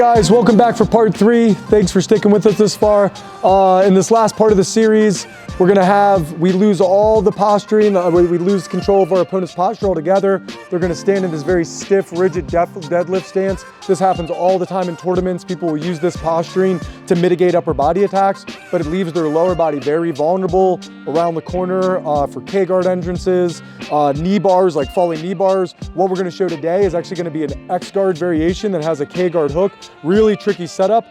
right, guys, welcome back for part 3. Thanks for sticking with us this far. In this last part of the series, we lose all the posturing, we lose control of our opponent's posture altogether. They're gonna stand in this very stiff, rigid deadlift stance. This happens all the time in tournaments. People will use this posturing to mitigate upper body attacks, but it leaves their lower body very vulnerable around the corner for K-guard entrances, knee bars, like falling knee bars. What we're gonna show today is actually gonna be an X-guard variation that has a K-guard hook. Really tricky setup.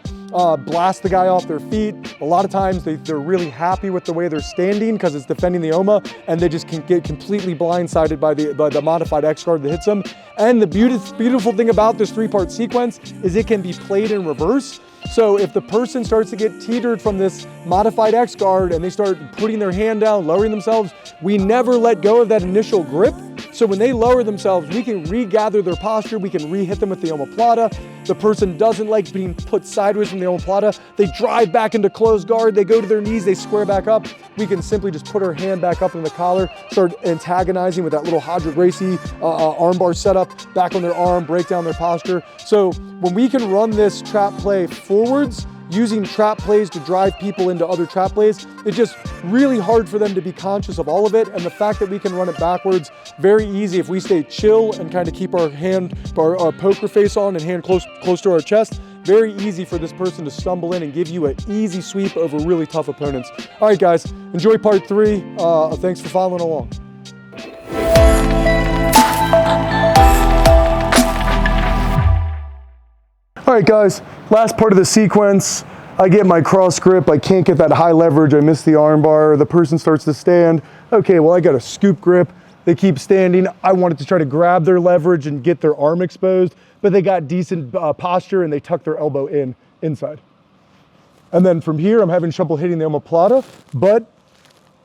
Blast the guy off their feet. A lot of times they're really happy with the way they're standing because it's defending the OMA, and they just can get completely blindsided by the modified X guard that hits them. And the beautiful thing about this 3-part sequence is it can be played in reverse. So if the person starts to get teetered from this modified X guard and they start putting their hand down, lowering themselves, we never let go of that initial grip. So when they lower themselves, we can regather their posture, we can re-hit them with the omoplata. The person doesn't like being put sideways from the omoplata. They drive back into closed guard, they go to their knees, they square back up. We can simply just put our hand back up in the collar, start antagonizing with that little Hodger Gracie armbar setup, back on their arm, break down their posture. So when we can run this trap play forwards, using trap plays to drive people into other trap plays, it's just really hard for them to be conscious of all of it. And the fact that we can run it backwards, very easy if we stay chill and kind of keep our poker face on and hand close to our chest, very easy for this person to stumble in and give you an easy sweep over really tough opponents. All right, guys, enjoy part 3. Thanks for following along. All right, guys, last part of the sequence. I get my cross grip, I can't get that high leverage, I miss the arm bar, the person starts to stand. Okay, well, I got a scoop grip, they keep standing. I wanted to try to grab their leverage and get their arm exposed, but they got decent posture and they tuck their elbow inside. And then from here, I'm having trouble hitting the omoplata, but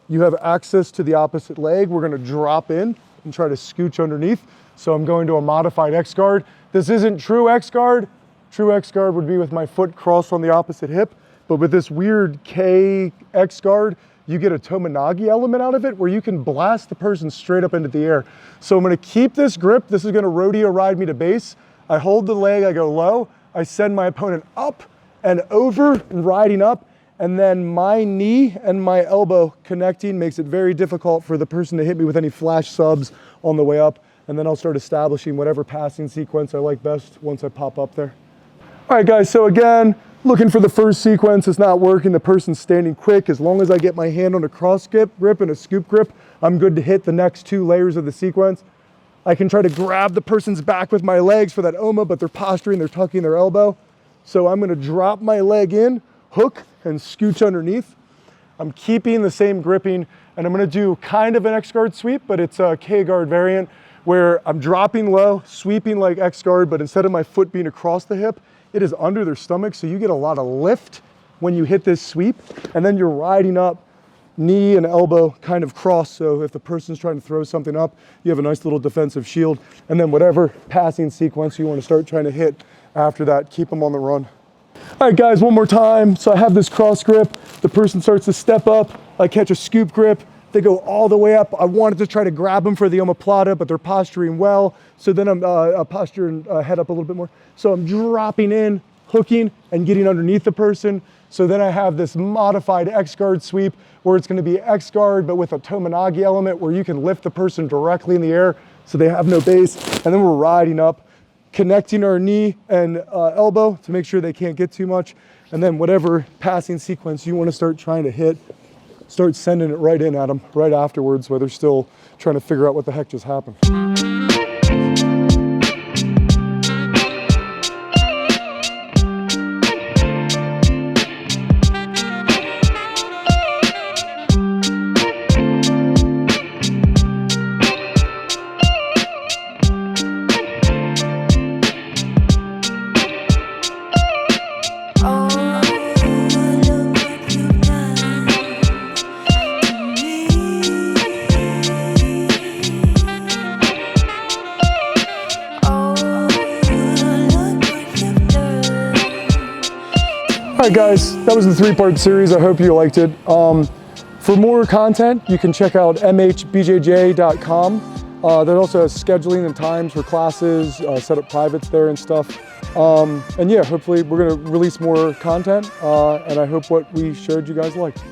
you have access to the opposite leg. We're gonna drop in and try to scooch underneath. So I'm going to a modified X guard. This isn't true X guard. True X guard would be with my foot crossed on the opposite hip, but with this weird K X guard, you get a Tomonagi element out of it where you can blast the person straight up into the air. So I'm gonna keep this grip. This is gonna rodeo ride me to base. I hold the leg, I go low, I send my opponent up and over and riding up, and then my knee and my elbow connecting makes it very difficult for the person to hit me with any flash subs on the way up, and then I'll start establishing whatever passing sequence I like best once I pop up there. All right, guys, so again, looking for the first sequence, it's not working. The person's standing quick. As long as I get my hand on a cross grip and a scoop grip, I'm good to hit the next 2 layers of the sequence. I can try to grab the person's back with my legs for that OMA, but they're posturing, they're tucking their elbow. So I'm gonna drop my leg in, hook, and scooch underneath. I'm keeping the same gripping, and I'm gonna do kind of an X-guard sweep, but it's a K-guard variant where I'm dropping low, sweeping like X-guard, but instead of my foot being across the hip, it is under their stomach, so you get a lot of lift when you hit this sweep, and then you're riding up, knee and elbow kind of cross, so if the person's trying to throw something up, you have a nice little defensive shield, and then whatever passing sequence you want to start trying to hit after that, keep them on the run. All right, guys, one more time. So I have this cross grip, the person starts to step up, I catch a scoop grip, they go all the way up. I wanted to try to grab them for the omoplata, but they're posturing well. So then I'm posturing head up a little bit more. So I'm dropping in, hooking, and getting underneath the person. So then I have this modified X-guard sweep where it's gonna be X-guard, but with a Tomonagi element where you can lift the person directly in the air so they have no base. And then we're riding up, connecting our knee and elbow to make sure they can't get too much. And then whatever passing sequence you wanna start trying to hit, start sending it right in at them right afterwards while they're still trying to figure out what the heck just happened. All right, guys, that was the 3-part series. I hope you liked it. For more content, you can check out mhbjj.com. That also has scheduling and times for classes, set up privates there and stuff. And yeah, hopefully we're gonna release more content, and I hope what we showed you guys liked.